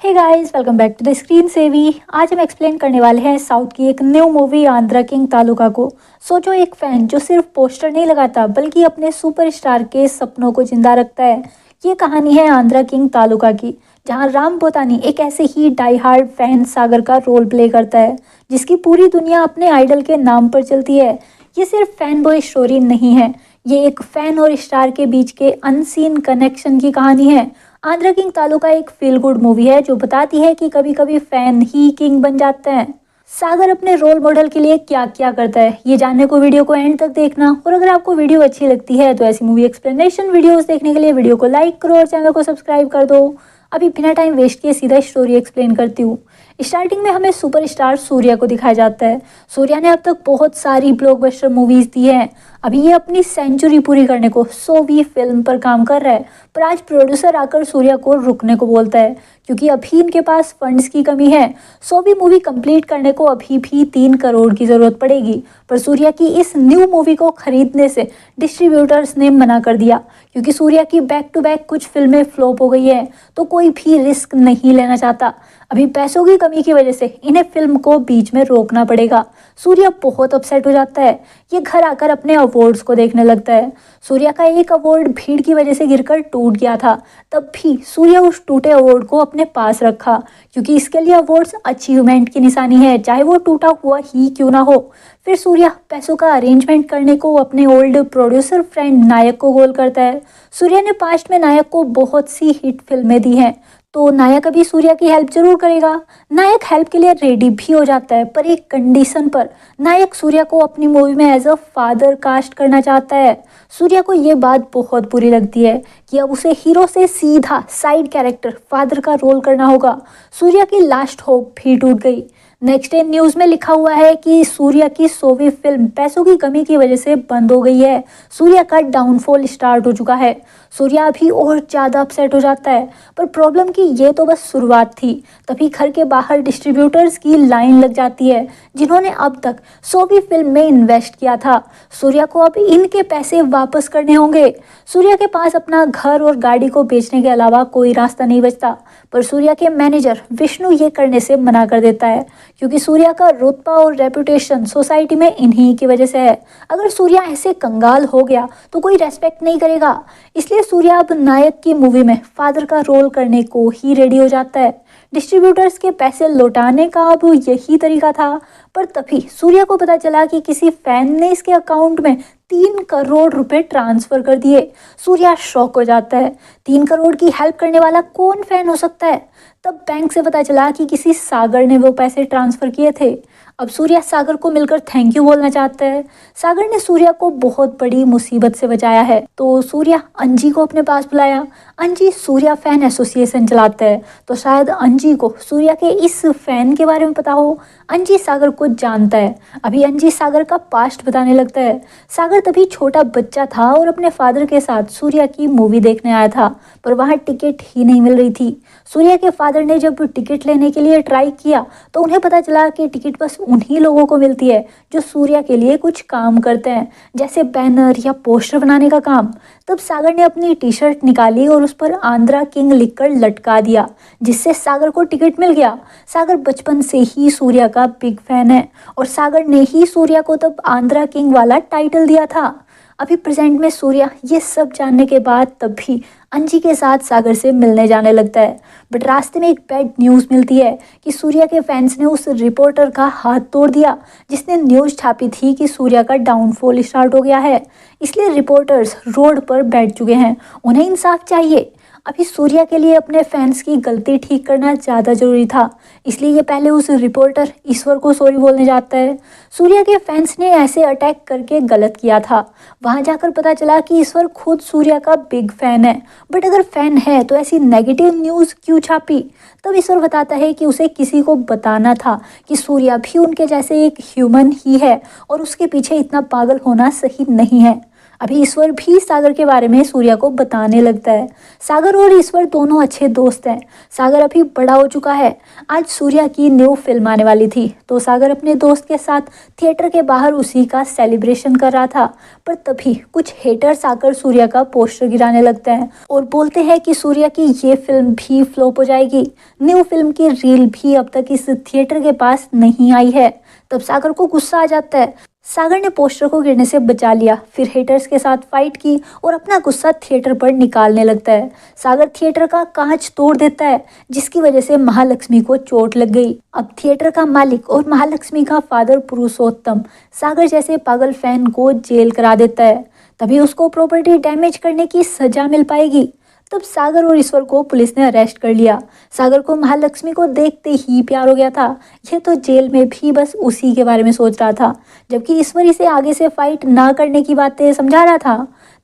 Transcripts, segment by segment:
Hey guys, welcome back to the screen savvy. आज हम explain करने वाले हैं साउथ की एक new movie Andhra king taluka को। सोचो, एक फैन जो सिर्फ पोस्टर नहीं लगाता बल्कि अपने सुपरस्टार के सपनों को जिंदा रखता है। ये कहानी है आंध्रा किंग तालुका की, जहां राम बोतानी एक ऐसे ही डाई हार्ड फैन सागर का रोल प्ले करता है जिसकी पूरी दुनिया अपने आइडल के नाम पर चलती है। ये सिर्फ फैन बॉय स्टोरी नहीं है, ये एक फैन और स्टार के बीच के अनसीन कनेक्शन की कहानी है। आंध्रा किंग तालुका एक फील गुड मूवी है जो बताती है कि कभी कभी फैन ही किंग बन जाते हैं। सागर अपने रोल मॉडल के लिए क्या क्या करता है, ये जानने को वीडियो को एंड तक देखना। और अगर आपको वीडियो अच्छी लगती है तो ऐसी मूवी एक्सप्लेनेशन वीडियोस देखने के लिए वीडियो को लाइक करो और चैनल को सब्सक्राइब कर दो। अभी बिना टाइम वेस्ट किए सीधा स्टोरी एक्सप्लेन करती हूँ। स्टार्टिंग में हमें सुपरस्टार सूर्या को दिखाया जाता है। सूर्या ने अब तक बहुत सारी ब्लॉकबस्टर मूवीज दी हैं। अभी ये अपनी सेंचुरी पूरी करने को 100वीं फिल्म पर काम कर रहा है, पर आज प्रोड्यूसर आकर सूर्या को रुकने को बोलता है क्योंकि अभी इनके पास फंड्स की कमी है। 100वीं मूवी कंप्लीट करने को अभी भी 3 करोड़ की जरूरत पड़ेगी, पर सूर्या की इस न्यू मूवी को खरीदने से डिस्ट्रीब्यूटर्स ने मना कर दिया क्योंकि सूर्या की बैक टू बैक कुछ फिल्में फ्लॉप हो गई है, तो कोई भी रिस्क नहीं लेना चाहता। अभी पैसों की कमी की वजह से इन्हें फिल्म को बीच में रोकना पड़ेगा। सूर्या बहुत अपसेट हो जाता है। ये घर आकर अपने अवार्ड्स को देखने लगता है। सूर्या का एक अवार्ड भीड़ की वजह से गिरकर टूट गया था, तब भी सूर्या उस टूटे अवार्ड को अपने पास रखा क्योंकि इसके लिए अवार्ड्स अचीवमेंट की निशानी है, चाहे वो टूटा हुआ ही क्यों ना हो। फिर सूर्या पैसों का अरेंजमेंट करने को अपने ओल्ड प्रोड्यूसर फ्रेंड नायक को कॉल करता है। सूर्या ने पास्ट में नायक को बहुत सी हिट फिल्में दी हैं, तो नायक अभी सूर्या की हेल्प जरूर करेगा। नायक हेल्प के लिए रेडी भी हो जाता है, पर एक कंडीशन पर। नायक सूर्या को अपनी मूवी में एज अ फादर कास्ट करना चाहता है। सूर्या को ये बात बहुत बुरी लगती है कि अब उसे हीरो से सीधा साइड कैरेक्टर फादर का रोल करना होगा। सूर्या की लास्ट होप भी टूट गई। नेक्स्ट डे न्यूज़ में लिखा हुआ है कि सूर्या की 100वीं फिल्म पैसों की कमी की वजह से बंद हो गई है। सूर्या का डाउनफॉल स्टार्ट हो चुका है। सूर्या अभी और ज़्यादा अपसेट हो जाता है, पर प्रॉब्लम की ये तो बस शुरुआत थी। तभी घर के बाहर डिस्ट्रीब्यूटर्स की लाइन लग जाती है जिन्होंने अब तक 100वीं फिल्म में इन्वेस्ट किया था। सूर्या को अब इनके पैसे वापस करने होंगे। सूर्या के पास अपना घर और गाड़ी को बेचने के अलावा कोई रास्ता नहीं बचता, पर सूर्या के मैनेजर विष्णु ये करने से मना कर देता है क्योंकि सूर्या का रुतबा और रेपुटेशन सोसाइटी में इन्हीं की वजह से है। अगर सूर्या ऐसे कंगाल हो गया तो कोई रेस्पेक्ट नहीं करेगा। इसलिए सूर्या अब नायक की मूवी में फादर का रोल करने को ही रेडी हो जाता है। डिस्ट्रीब्यूटर्स के पैसे लौटाने का अब यही तरीका था, पर तभी सूर्या को पता चला कि किसी फैन ने इसके अकाउंट में 3 करोड़ रुपए ट्रांसफर कर दिए। सूर्या शॉक हो जाता है। 3 करोड़ की हेल्प करने वाला कौन फैन हो सकता है? तब बैंक से पता चला कि किसी सागर ने वो पैसे ट्रांसफर किए थे। अब सूर्या सागर को मिलकर थैंक यू बोलना चाहता है। सागर ने सूर्या को बहुत बड़ी मुसीबत से बचाया है, तो सूर्या अंजी को अपने पास बुलाया। अंजी सूर्या फैन एसोसिएशन चलाता है, तो शायद अंजी को सूर्या के इस फैन के बारे में पता हो। अंजी सागर को जानता है। अभी अंजी सागर का पास्ट बताने लगता है। सागर तभी छोटा बच्चा था और अपने फादर के साथ सूर्या की मूवी देखने आया था, पर वहाँ टिकट ही नहीं मिल रही थी। सूर्या के फादर ने जब टिकट लेने के लिए ट्राई किया तो उन्हें पता चला कि टिकट बस उन्हीं लोगों को मिलती है जो सूर्या के लिए कुछ काम करते हैं, जैसे बैनर या पोस्टर बनाने का काम। तब सागर ने अपनी टी शर्ट निकाली और उस पर आंध्रा किंग लिखकर लटका दिया, जिससे सागर को टिकट मिल गया। सागर बचपन से ही सूर्या का बिग फैन है और सागर ने ही सूर्या को तब आंध्रा किंग वाला टाइटल दिया था। अभी प्रेजेंट में सूर्या ये सब जानने के बाद तब भी अंजी के साथ सागर से मिलने जाने लगता है, बट रास्ते में एक बैड न्यूज़ मिलती है कि सूर्या के फैंस ने उस रिपोर्टर का हाथ तोड़ दिया जिसने न्यूज़ छापी थी कि सूर्या का डाउनफॉल स्टार्ट हो गया है। इसलिए रिपोर्टर्स रोड पर बैठ चुके हैं, उन्हें इंसाफ चाहिए। अभी सूर्या के लिए अपने फैंस की गलती ठीक करना ज़्यादा जरूरी था, इसलिए ये पहले उस रिपोर्टर ईश्वर को सॉरी बोलने जाता है। सूर्या के फैंस ने ऐसे अटैक करके गलत किया था। वहाँ जाकर पता चला कि ईश्वर खुद सूर्या का बिग फैन है, बट अगर फैन है तो ऐसी नेगेटिव न्यूज़ क्यों छापी? तब ईश्वर बताता है कि उसे किसी को बताना था कि सूर्या भी उनके जैसे एक ह्यूमन ही है और उसके पीछे इतना पागल होना सही नहीं है। अभी ईश्वर भी सागर के बारे में सूर्या को बताने लगता है। सागर और ईश्वर दोनों अच्छे दोस्त हैं। सागर अभी बड़ा हो चुका है। आज सूर्या की न्यू फिल्म आने वाली थी तो सागर अपने दोस्त के साथ थिएटर के बाहर उसी का सेलिब्रेशन कर रहा था। पर तभी कुछ हेटर्स आकर सूर्या का पोस्टर गिराने लगते हैं और बोलते हैं कि सूर्या की ये फिल्म भी फ्लॉप हो जाएगी। न्यू फिल्म की रील भी अब तक इस थिएटर के पास नहीं आई है। तब सागर को गुस्सा आ जाता है। सागर ने पोस्टर को गिरने से बचा लिया, फिर हेटर्स के साथ फाइट की और अपना गुस्सा थिएटर पर निकालने लगता है। सागर थिएटर का कांच तोड़ देता है जिसकी वजह से महालक्ष्मी को चोट लग गई। अब थिएटर का मालिक और महालक्ष्मी का फादर पुरुषोत्तम सागर जैसे पागल फैन को जेल करा देता है। तभी उसको प्रॉपर्टी डैमेज करने की सजा मिल पाएगी। तब सागर और ईश्वर को पुलिस ने अरेस्ट कर लिया। सागर को महालक्ष्मी को देखते ही प्यार हो गया था। यह तो जेल में भी बस उसी के बारे में सोच रहा था, जबकि ईश्वर इसे आगे से फाइट ना करने की बातें समझा रहा था।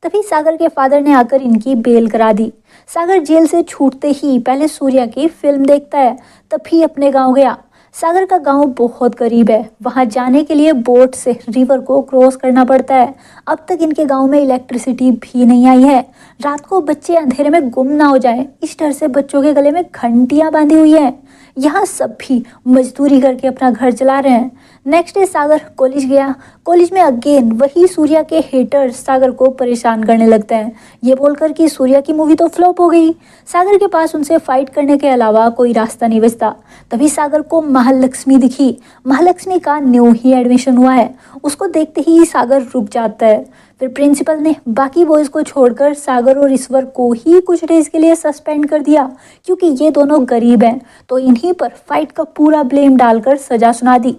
तभी सागर के फादर ने आकर इनकी बेल करा दी। सागर जेल से छूटते ही पहले सूर्या की फिल्म देखता है, तभी अपने गाँव गया। सागर का गांव बहुत करीब है। वहां जाने के लिए बोट से रिवर को क्रॉस करना पड़ता है। अब तक इनके गांव में इलेक्ट्रिसिटी भी नहीं आई है। रात को बच्चे अंधेरे में गुम ना हो जाए इस डर से बच्चों के गले में घंटियां बांधी हुई है। यहाँ सब भी मजदूरी करके अपना घर चला रहे हैं। नेक्स्ट डे सागर कॉलेज गया। कॉलेज में अगेन वही सूर्या के हेटर्स सागर को परेशान करने लगते हैं, ये बोलकर कि सूर्या की मूवी तो फ्लॉप हो गई। सागर के पास उनसे फाइट करने के अलावा कोई रास्ता नहीं बचता। तभी सागर को महालक्ष्मी दिखी। महालक्ष्मी का न्यू ही एडमिशन हुआ है। उसको देखते ही सागर रुक जाता है। फिर प्रिंसिपल ने बाकी बॉयज को छोड़कर सागर और ईश्वर को ही कुछ डेज के लिए सस्पेंड कर दिया, क्योंकि ये दोनों गरीब हैं। तो इन्हीं पर फाइट का पूरा ब्लेम डालकर सजा सुना दी।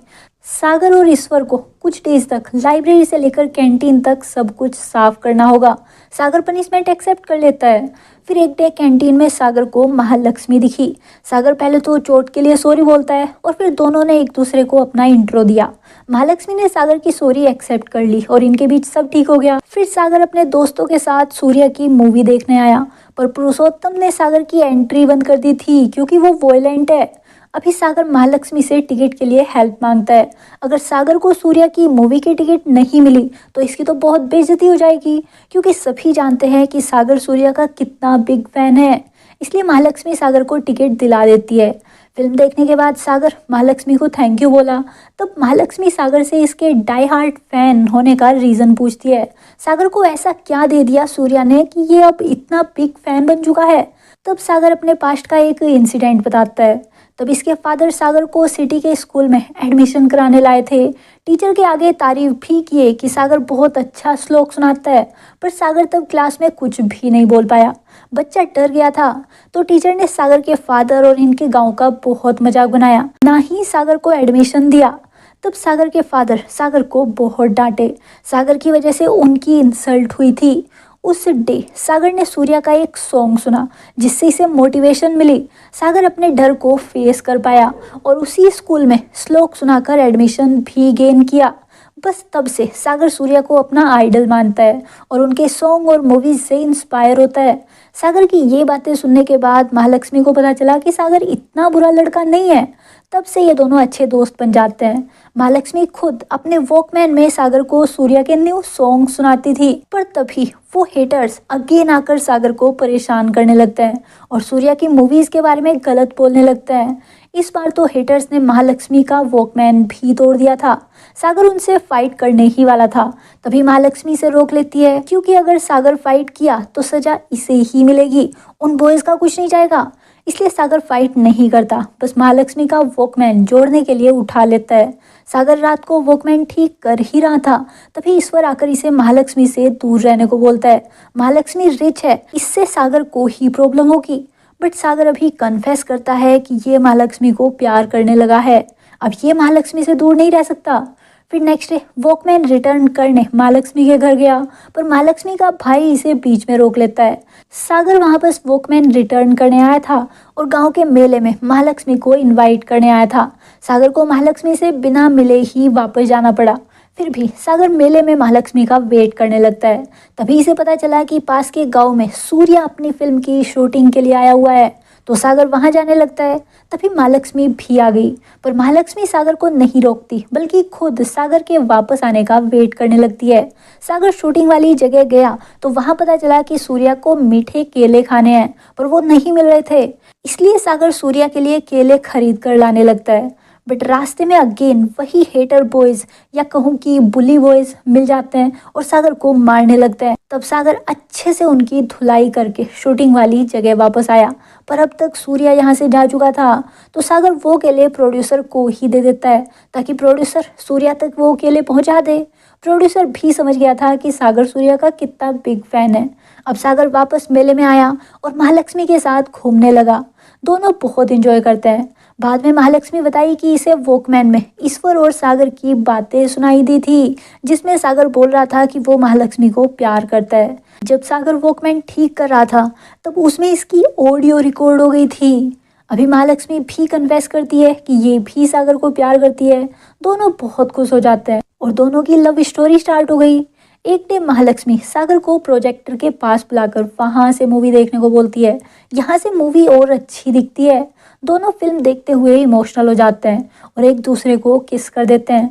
सागर और ईश्वर को कुछ डेज तक लाइब्रेरी से लेकर कैंटीन तक सब कुछ साफ करना होगा। सागर पनिशमेंट एक्सेप्ट कर लेता है। फिर एक डे कैंटीन में सागर को महालक्ष्मी दिखी। सागर पहले तो चोट के लिए सॉरी बोलता है और फिर दोनों ने एक दूसरे को अपना इंट्रो दिया। महालक्ष्मी ने सागर की सॉरी एक्सेप्ट कर ली और इनके बीच सब ठीक हो गया। फिर सागर अपने दोस्तों के साथ सूर्या की मूवी देखने आया, पर पुरुषोत्तम ने सागर की एंट्री बंद कर दी थी क्योंकि वो वॉयलेंट है। अभी सागर महालक्ष्मी से टिकट के लिए हेल्प मांगता है। अगर सागर को सूर्या की मूवी की टिकट नहीं मिली तो इसकी तो बहुत बेइज्जती हो जाएगी, क्योंकि सभी जानते हैं कि सागर सूर्या का कितना बिग फैन है। इसलिए महालक्ष्मी सागर को टिकट दिला देती है। फिल्म देखने के बाद सागर महालक्ष्मी को थैंक यू बोला। तब महालक्ष्मी सागर से इसके डाई हार्ट फैन होने का रीज़न पूछती है। सागर को ऐसा क्या दे दिया सूर्या ने कि ये अब इतना बिग फैन बन चुका है। तब सागर अपने पास्ट का एक इंसिडेंट बताता है। तब इसके फादर सागर को सिटी के स्कूल में एडमिशन कराने लाए थे। टीचर के आगे तारीफ भी किए कि सागर बहुत अच्छा श्लोक सुनाता है, पर सागर तब क्लास में कुछ भी नहीं बोल पाया। बच्चा डर गया था। तो टीचर ने सागर के फादर और इनके गांव का बहुत मजाक बनाया, ना ही सागर को एडमिशन दिया। तब सागर के फादर सागर को बहुत डांटे। सागर की वजह से उनकी इंसल्ट हुई थी। उस डे सागर ने सूर्या का एक सॉन्ग सुना जिससे इसे मोटिवेशन मिली। सागर अपने डर को फेस कर पाया और उसी स्कूल में श्लोक सुनाकर एडमिशन भी गेन किया। बस तब से सागर सूर्या को अपना आइडल मानता है और उनके सॉन्ग और मूवीज से इंस्पायर होता है। सागर की ये बातें सुनने के बाद महालक्ष्मी को पता चला कि सागर इतना बुरा लड़का नहीं है। तब से ये दोनों अच्छे दोस्त बन जाते हैं। महालक्ष्मी खुद अपने वॉकमैन में सागर को सूर्या के न्यू सॉन्ग सुनाती थी, पर तभी वो हेटर्स अगेन आकर सागर को परेशान करने लगते हैं और सूर्या की मूवीज के बारे में गलत बोलने लगते हैं। इस बार तो हेटर्स ने महालक्ष्मी का वॉकमैन भी तोड़ दिया था। सागर उनसे फाइट करने ही वाला था, तभी महालक्ष्मी से रोक लेती है, क्योंकि अगर सागर फाइट किया तो सजा इसे ही मिलेगी, उन बॉयज का कुछ नहीं जाएगा। इसलिए सागर फाइट नहीं करता, बस महालक्ष्मी का वॉकमैन जोड़ने के लिए उठा लेता है। सागर रात को वॉकमैन ठीक कर ही रहा था, तभी ईश्वर आकर इसे महालक्ष्मी से दूर रहने को बोलता है। महालक्ष्मी रिच है, इससे सागर को ही प्रॉब्लम होगी। बट सागर अभी कन्फेस करता है कि ये महालक्ष्मी को प्यार करने लगा है। अब ये महालक्ष्मी से दूर नहीं रह सकता। फिर नेक्स्ट डे वॉकमैन रिटर्न करने महालक्ष्मी के घर गया, पर महालक्ष्मी का भाई इसे बीच में रोक लेता है। सागर वहां बस वॉकमैन रिटर्न करने आया था और गांव के मेले में महालक्ष्मी को इनवाइट करने आया था। सागर को महालक्ष्मी से बिना मिले ही वापस जाना पड़ा। फिर भी सागर मेले में महालक्ष्मी का वेट करने लगता है। तभी इसे पता चला कि पास के गांव में सूर्या अपनी फिल्म की शूटिंग के लिए आया हुआ है। तो सागर वहां जाने लगता है। तभी महालक्ष्मी भी आ गई, पर महालक्ष्मी सागर को नहीं रोकती बल्कि खुद सागर के वापस आने का वेट करने लगती है। सागर शूटिंग वाली जगह गया तो वहां पता चला कि सूर्या को मीठे केले खाने हैं, पर वो नहीं मिल रहे थे। इसलिए सागर सूर्या के लिए केले खरीद कर लाने लगता है। बट रास्ते में अगेन वही हेटर बॉयज या कहूँ कि बुली बॉयज मिल जाते हैं और सागर को मारने लगते हैं। तब सागर अच्छे से उनकी धुलाई करके शूटिंग वाली जगह वापस आया, पर अब तक सूर्या यहाँ से जा चुका था। तो सागर वो केले प्रोड्यूसर को ही दे देता है ताकि प्रोड्यूसर सूर्या तक वो केले पहुंचा दे। प्रोड्यूसर भी समझ गया था कि सागर सूर्या का कितना बिग फैन है। अब सागर वापस मेले में आया और महालक्ष्मी के साथ घूमने लगा। दोनों बहुत एंजॉय करते हैं। बाद में महालक्ष्मी बताई कि इसे वॉकमैन में ईश्वर और सागर की बातें सुनाई दी थी, जिसमें सागर बोल रहा था कि वो महालक्ष्मी को प्यार करता है। जब सागर वॉकमैन ठीक कर रहा था तब उसमें इसकी ऑडियो रिकॉर्ड हो गई थी। अभी महालक्ष्मी भी कन्फेस करती है कि ये भी सागर को प्यार करती है। दोनों बहुत खुश हो जाते हैं और दोनों की लव स्टोरी स्टार्ट हो गई। एक डे महालक्ष्मी सागर को प्रोजेक्टर के पास बुलाकर वहां से मूवी देखने को बोलती है। यहाँ से मूवी और अच्छी दिखती है। दोनों फिल्म देखते हुए इमोशनल हो जाते हैं और एक दूसरे को किस कर देते हैं।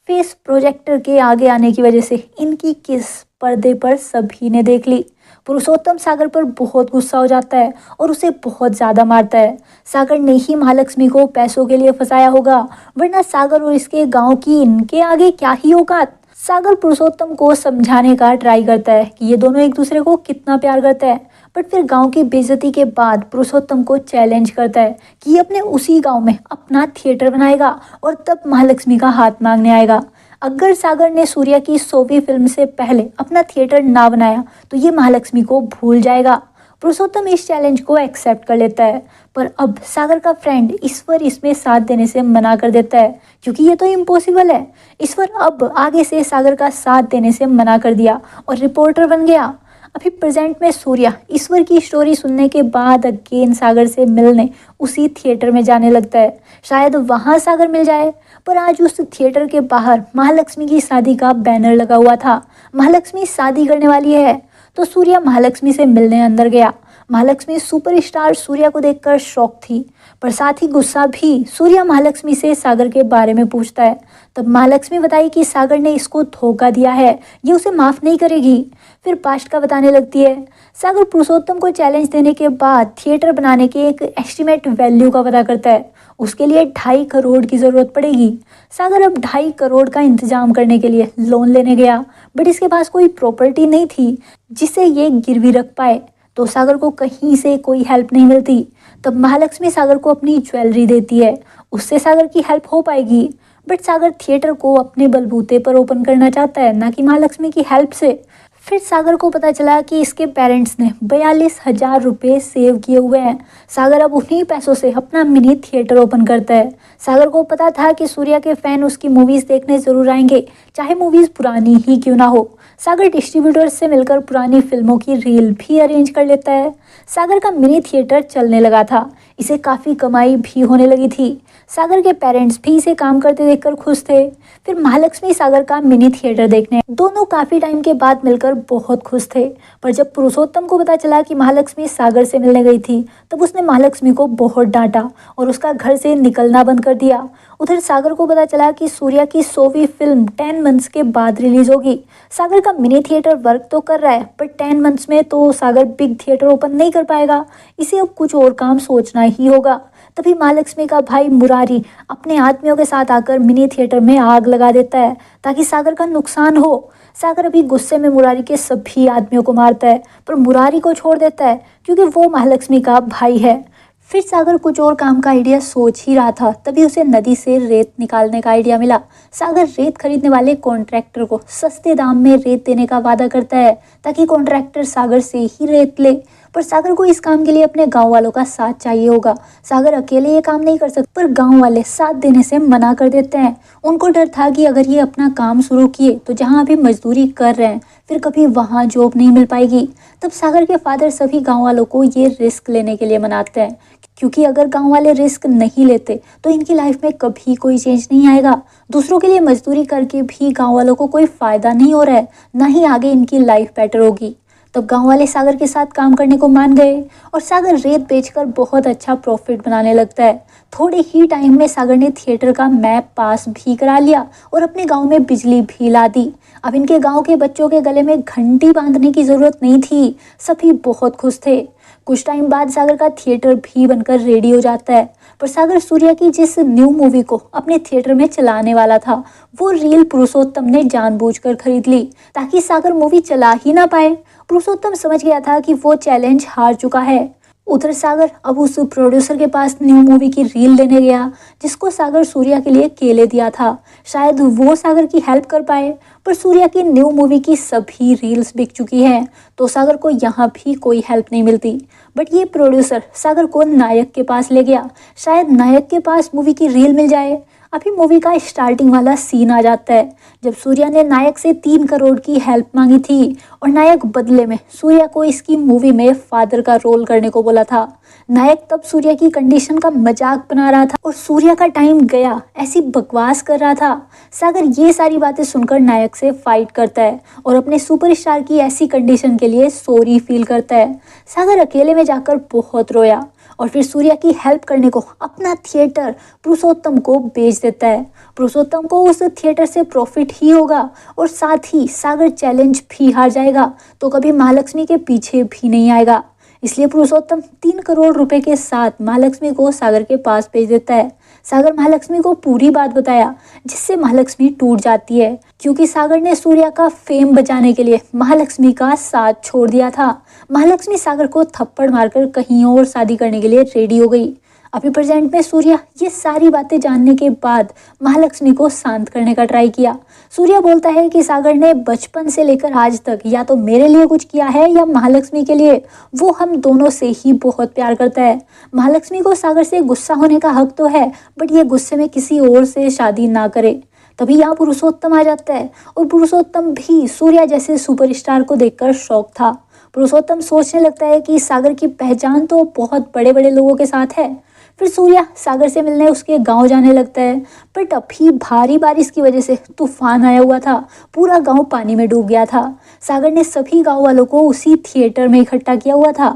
फेस प्रोजेक्टर के आगे आने की वजह से इनकी किस पर्दे पर सभी ने देख ली। पुरुषोत्तम सागर पर बहुत गुस्सा हो जाता है और उसे बहुत ज्यादा मारता है। सागर ने ही महालक्ष्मी को पैसों के लिए फंसाया होगा, वरना सागर और इसके गांव की इनके आगे क्या ही औकात। सागर पुरुषोत्तम को समझाने का ट्राई करता है कि ये दोनों एक दूसरे को कितना प्यार करते हैं, बट फिर गांव की बेइज्जती के बाद पुरुषोत्तम को चैलेंज करता है कि ये अपने उसी गांव में अपना थिएटर बनाएगा और तब महालक्ष्मी का हाथ मांगने आएगा। अगर सागर ने सूर्या की 100वीं फिल्म से पहले अपना थिएटर ना बनाया तो ये महालक्ष्मी को भूल जाएगा। पुरुषोत्तम इस चैलेंज को एक्सेप्ट कर लेता है, पर अब सागर का फ्रेंड ईश्वर इसमें साथ देने से मना कर देता है क्योंकि ये तो इम्पॉसिबल है। ईश्वर अब आगे से सागर का साथ देने से मना कर दिया और रिपोर्टर बन गया। अभी प्रेजेंट में सूर्या ईश्वर की स्टोरी सुनने के बाद अगेन सागर से मिलने उसी थिएटर में जाने लगता है। शायद वहां सागर मिल जाए, पर आज उस थिएटर के बाहर महालक्ष्मी की शादी का बैनर लगा हुआ था। महालक्ष्मी शादी करने वाली है। तो सूर्या महालक्ष्मी से मिलने अंदर गया। महालक्ष्मी सुपरस्टार सूर्या को देखकर शॉक थी, पर साथ ही गुस्सा भी। सूर्या महालक्ष्मी से सागर के बारे में पूछता है। तब महालक्ष्मी बताई कि सागर ने इसको धोखा दिया है, ये उसे माफ नहीं करेगी। फिर पास्ट का बताने लगती है। सागर पुरुषोत्तम को चैलेंज देने के बाद थिएटर बनाने के एक एस्टिमेट वैल्यू का पता करता है। उसके लिए 2.5 करोड़ की जरूरत पड़ेगी। सागर अब 2.5 करोड़ का इंतजाम करने के लिए लोन लेने गया, बट इसके पास कोई प्रॉपर्टी नहीं थी जिसे ये गिरवी रख पाए। तो सागर को कहीं से कोई हेल्प नहीं मिलती। तब महालक्ष्मी सागर को अपनी ज्वेलरी देती है, उससे सागर की हेल्प हो पाएगी। बट सागर थिएटर को अपने बलबूते पर ओपन करना चाहता है, ना कि महालक्ष्मी की हेल्प से। फिर सागर को पता चला कि इसके पेरेंट्स ने 42,000 रुपये सेव किए हुए हैं। सागर अब उन्हीं पैसों से अपना मिनी थिएटर ओपन करता है। सागर को पता था कि सूर्या के फैन उसकी मूवीज देखने जरूर आएंगे, चाहे मूवीज पुरानी ही क्यों ना हो। सागर डिस्ट्रीब्यूटर्स से मिलकर पुरानी फिल्मों की रील भी अरेंज कर लेता है। सागर का मिनी थिएटर चलने लगा था, इसे काफ़ी कमाई भी होने लगी थी। सागर के पेरेंट्स भी इसे काम करते देखकर खुश थे। फिर महालक्ष्मी सागर का मिनी थिएटर देखने दोनों काफ़ी टाइम के बाद मिलकर बहुत खुश थे। पर जब पुरुषोत्तम को पता चला कि महालक्ष्मी सागर से मिलने गई थी, तब उसने महालक्ष्मी को बहुत डांटा और उसका घर से निकलना बंद कर दिया। उधर सागर को पता चला कि सूर्या की 100वीं फिल्म 10 मंथ्स के बाद रिलीज होगी। सागर का मिनी थिएटर वर्क तो कर रहा है, पर 10 मंथ्स में तो सागर बिग थिएटर ओपन नहीं कर पाएगा। इसे अब कुछ और काम सोचना ही होगा। तभी महालक्ष्मी का भाई मुरारी अपने आदमियों के साथ आकर मिनी थिएटर में आग लगा देता है ताकि सागर का नुकसान हो। सागर अभी गुस्से में मुरारी के सभी आदमियों को मारता है, पर मुरारी को छोड़ देता है क्योंकि वो महालक्ष्मी का भाई है। फिर सागर कुछ और काम का आइडिया सोच ही रहा था, तभी उसे नदी से रेत निकालने का आइडिया मिला। सागर रेत खरीदने वाले कॉन्ट्रैक्टर को सस्ते दाम में रेत देने का वादा करता है ताकि कॉन्ट्रैक्टर सागर से ही रेत ले। पर सागर को इस काम के लिए अपने गांव वालों का साथ चाहिए होगा। सागर अकेले ये काम नहीं कर सकता, पर गांव वाले साथ देने से मना कर देते हैं। उनको डर था कि अगर ये अपना काम शुरू किए तो जहां अभी मजदूरी कर रहे हैं फिर कभी वहां जॉब नहीं मिल पाएगी। तब सागर के फादर सभी गाँव वालों को ये रिस्क लेने के लिए मनाते हैं, क्योंकि अगर गांव वाले रिस्क नहीं लेते तो इनकी लाइफ में कभी कोई चेंज नहीं आएगा। दूसरों के लिए मजदूरी करके भी गांव वालों को कोई फायदा नहीं हो रहा है, ना ही आगे इनकी लाइफ बेटर होगी। तब गांव वाले सागर के साथ काम करने को मान गए और सागर रेत बेचकर बहुत अच्छा प्रॉफिट बनाने लगता है। थोड़े ही टाइम में सागर ने थिएटर का मैप पास भी करा लिया और अपने गांव में बिजली भी ला दी। अब इनके गांव के बच्चों के गले में घंटी बांधने की जरूरत नहीं थी, सभी बहुत खुश थे। कुछ टाइम बाद सागर का थिएटर भी बनकर रेडी हो जाता है। पर सागर सूर्या की जिस न्यू मूवी को अपने थिएटर में चलाने वाला था, वो रील पुरुषोत्तम ने जानबूझकर खरीद ली ताकि सागर मूवी चला ही ना पाए। पुरुषोत्तम समझ गया था कि वो चैलेंज हार चुका है। उधर सागर अब उस प्रोड्यूसर के पास न्यू मूवी की रील लेने गया जिसको सागर सूर्या के लिए केले दिया था। शायद वो सागर की हेल्प कर पाए, पर सूर्या की न्यू मूवी की सभी रील्स बिक चुकी हैं, तो सागर को यहाँ भी कोई हेल्प नहीं मिलती। बट ये प्रोड्यूसर सागर को नायक के पास ले गया, शायद नायक के पास मूवी की रील मिल जाए। अभी मूवी का स्टार्टिंग वाला सीन आ जाता है जब सूर्या ने नायक से 3 करोड़ की हेल्प मांगी थी और नायक बदले में सूर्या को इसकी मूवी में फादर का रोल करने को बोला था। नायक तब सूर्या की कंडीशन का मजाक बना रहा था और सूर्या का टाइम गया ऐसी बकवास कर रहा था। सागर ये सारी बातें सुनकर नायक से फाइट करता है और अपने सुपरस्टार की ऐसी कंडीशन के लिए सॉरी फील करता है। सागर अकेले में जाकर बहुत रोया और फिर सूर्या की हेल्प करने को अपना थिएटर पुरुषोत्तम को बेच देता है। पुरुषोत्तम को उस थिएटर से प्रॉफिट ही होगा और साथ ही सागर चैलेंज भी हार जाएगा तो कभी महालक्ष्मी के पीछे भी नहीं आएगा। इसलिए पुरुषोत्तम 3 करोड़ रुपए के साथ महालक्ष्मी को सागर के पास भेज देता है। सागर महालक्ष्मी को पूरी बात बताया जिससे महालक्ष्मी टूट जाती है क्योंकि सागर ने सूर्या का फेम बचाने के लिए महालक्ष्मी का साथ छोड़ दिया था। महालक्ष्मी सागर को थप्पड़ मारकर कहीं और शादी करने के लिए रेडी हो गई। अभी प्रेजेंट में सूर्या ये सारी बातें जानने के बाद महालक्ष्मी को शांत करने का ट्राई किया। सूर्या बोलता है कि सागर ने बचपन से लेकर आज तक या तो मेरे लिए कुछ किया है या महालक्ष्मी के लिए, वो हम दोनों से ही बहुत प्यार करता है। महालक्ष्मी को सागर से गुस्सा होने का हक तो है, बट ये गुस्से में किसी और से शादी ना करे। तभी यहाँ पुरुषोत्तम आ जाता है और पुरुषोत्तम भी सूर्या जैसे सुपरस्टार को देखकर शौक था। पुरुषोत्तम सोचने लगता है कि सागर की पहचान तो बहुत बड़े बड़े लोगों के साथ है। फिर सूर्या सागर से मिलने उसके गांव जाने लगता है, बट अभी भारी बारिश की वजह से तूफान आया हुआ था, पूरा गांव पानी में डूब गया था। सागर ने सभी गांव वालों को उसी थिएटर में इकट्ठा किया हुआ था।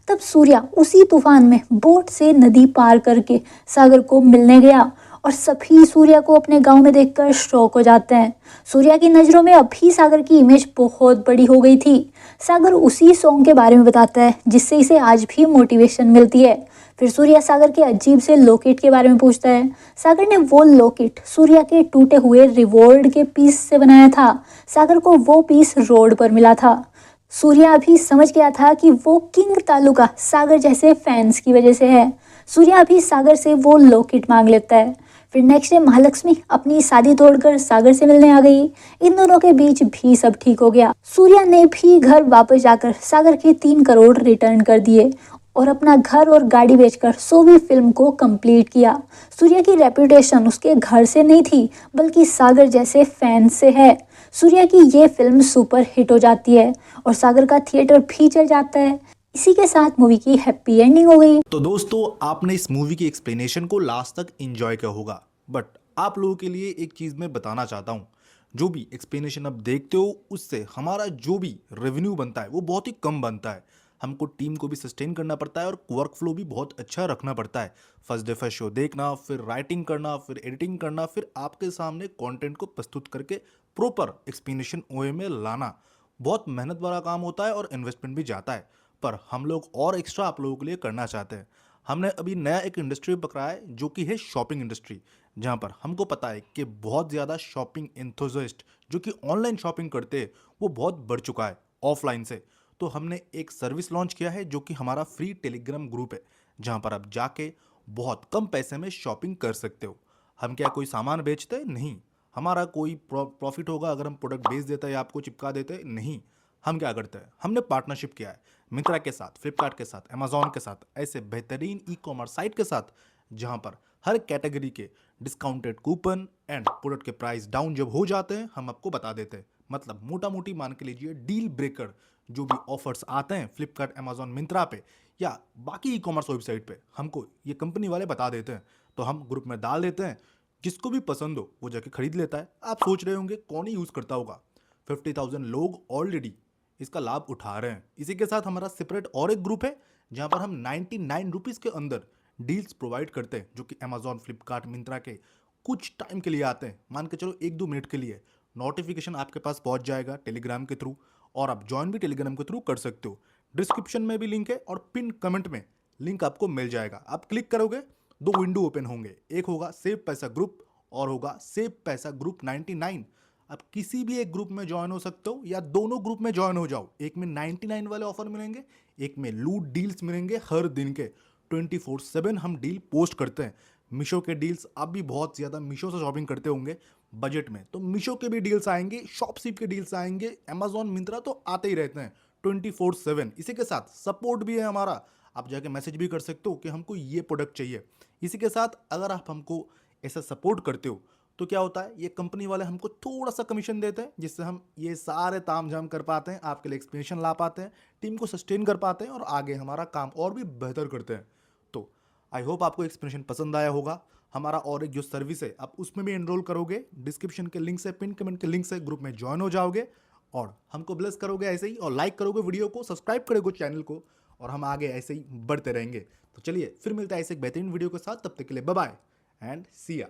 तब सूर्या उसी तूफान में बोट से नदी पार करके सागर को मिलने गया और सभी सूर्या को अपने गांव में देखकर शॉक हो जाते हैं। सूर्या की नज़रों में अभी सागर की इमेज बहुत बड़ी हो गई थी। सागर उसी सॉन्ग के बारे में बताता है जिससे इसे आज भी मोटिवेशन मिलती है। फिर सूर्या सागर के अजीब से लॉकेट के बारे में पूछता है। सागर ने वो लॉकेट सूर्या के टूटे हुए रिवॉल्ड के पीस से बनाया था। सागर को वो पीस रोड पर मिला था। सूर्या अभी समझ गया था कि वो किंग तालुका सागर जैसे फैंस की वजह से है। सूर्या अभी सागर से वो लॉकेट मांग लेता है। फिर नेक्स्ट डे महालक्ष्मी अपनी शादी तोड़कर सागर से मिलने आ गई। इन दोनों के बीच भी सब ठीक हो गया। सूर्या ने भी घर वापस जाकर सागर के 3 करोड़ रिटर्न कर दिए और अपना घर और गाड़ी बेचकर 100वीं फिल्म को कंप्लीट किया। सूर्या की रेपुटेशन उसके घर से नहीं थी बल्कि सागर जैसे फैंस से है। सूर्या की ये फिल्म सुपर हिट हो जाती है और सागर का थिएटर भी चल जाता है। इसी के साथ मूवी की हैप्पी एंडिंग हो गई। तो दोस्तों, आपने इस मूवी की एक्सप्लेनेशन को लास्ट तक एंजॉय किया होगा, बट आप लोगों के लिए एक चीज़ मैं बताना चाहता हूँ। जो भी एक्सप्लेनेशन आप देखते हो उससे हमारा जो भी रेवेन्यू बनता है वो बहुत ही कम बनता है। हमको टीम को भी सस्टेन करना पड़ता है और वर्क फ्लो भी बहुत अच्छा रखना पड़ता है। फर्स्ट डे फर्स्ट शो देखना, फिर राइटिंग करना, फिर एडिटिंग करना, फिर आपके सामने कंटेंट को प्रस्तुत करके प्रॉपर एक्सप्लेनेशन ओए में लाना बहुत मेहनत वाला काम होता है और इन्वेस्टमेंट भी जाता है। पर हम लोग और एक्स्ट्रा आप लोगों के लिए करना चाहते हैं। हमने अभी नया एक इंडस्ट्री पकड़ा है जो कि है शॉपिंग इंडस्ट्री, जहाँ पर हमको पता है कि बहुत ज़्यादा शॉपिंग एंथुसियास्ट जो कि ऑनलाइन शॉपिंग करते हैं वो बहुत बढ़ चुका है ऑफलाइन से। तो हमने एक सर्विस लॉन्च किया है जो कि हमारा फ्री टेलीग्राम ग्रुप है, जहाँ पर आप जाके बहुत कम पैसे में शॉपिंग कर सकते हो। हम क्या कोई सामान बेचते नहीं, हमारा कोई प्रॉफिट होगा अगर हम प्रोडक्ट बेच देते हैं या आपको चिपका देते हैं, नहीं। हम क्या करते हैं, हमने पार्टनरशिप किया है मिंत्रा के साथ, फ्लिपकार्ट के साथ, अमेजॉन के साथ, ऐसे बेहतरीन ई कॉमर्स साइट के साथ, जहां पर हर कैटेगरी के डिस्काउंटेड कूपन एंड प्रोडक्ट के प्राइस डाउन जब हो जाते हैं हम आपको बता देते हैं। मतलब मोटा मोटी मान के लीजिए डील ब्रेकर जो भी ऑफर्स आते हैं फ्लिपकार्ट, अमेजॉन, मिंत्रा पे या बाकी ई कॉमर्स वेबसाइट पे, हमको ये कंपनी वाले बता देते हैं। तो हम ग्रुप में डाल देते हैं, जिसको भी पसंद हो वो जाके खरीद लेता है। आप सोच रहे होंगे कौन ही यूज़ करता होगा। 50,000 लोग ऑलरेडी इसका लाभ उठा रहे हैं। इसी के साथ हमारा सेपरेट और एक ग्रुप है जहां पर हम 99 रुपीज़ के अंदर डील्स प्रोवाइड करते हैं, जो कि अमेजॉन, फ्लिपकार्ट, मिंत्रा के कुछ टाइम के लिए आते हैं। मान के चलो 1-2 मिनट के लिए नोटिफिकेशन आपके पास पहुंच जाएगा टेलीग्राम के थ्रू, और आप ज्वाइन भी टेलीग्राम के थ्रू कर सकते हो। डिस्क्रिप्शन में भी लिंक है और पिन कमेंट में लिंक आपको मिल जाएगा। आप क्लिक करोगे, 2 विंडो ओपन होंगे। एक होगा सेव पैसा ग्रुप और होगा सेव पैसा ग्रुप 99। आप किसी भी एक ग्रुप में ज्वाइन हो सकते हो या दोनों ग्रुप में ज्वाइन हो जाओ। एक में 99 वाले ऑफर मिलेंगे, एक में लूट डील्स मिलेंगे हर दिन के। 24/7 हम डील पोस्ट करते हैं। मीशो के डील्स, आप भी बहुत ज़्यादा मीशो से शॉपिंग करते होंगे बजट में, तो मीशो के भी डील्स आएंगे, शॉपसीप के डील्स आएंगे, अमेजॉन, मिंत्रा तो आते ही रहते हैं 24/7। इसी के साथ सपोर्ट भी है हमारा। आप जाके मैसेज भी कर सकते हो कि हमको ये प्रोडक्ट चाहिए। इसी के साथ अगर आप हमको ऐसा सपोर्ट करते हो तो क्या होता है, ये कंपनी वाले हमको थोड़ा सा कमीशन देते हैं, जिससे हम ये सारे ताम झाम कर पाते हैं, आपके लिए एक्सपेंशन ला पाते हैं, टीम को सस्टेन कर पाते हैं और आगे हमारा काम और भी बेहतर करते हैं। तो आई होप आपको एक्सप्लेनेशन पसंद आया होगा। हमारा और एक जो सर्विस है आप उसमें भी एनरोल करोगे, डिस्क्रिप्शन के लिंक से, पिन कमेंट के लिंक से ग्रुप में ज्वाइन हो जाओगे और हमको ब्लेस करोगे ऐसे ही, और लाइक करोगे वीडियो को, सब्सक्राइब करोगे चैनल को, और हम आगे ऐसे ही बढ़ते रहेंगे। तो चलिए फिर मिलता है ऐसे एक बेहतरीन वीडियो के साथ, तब तक के लिए बाय बाय एंड सी या।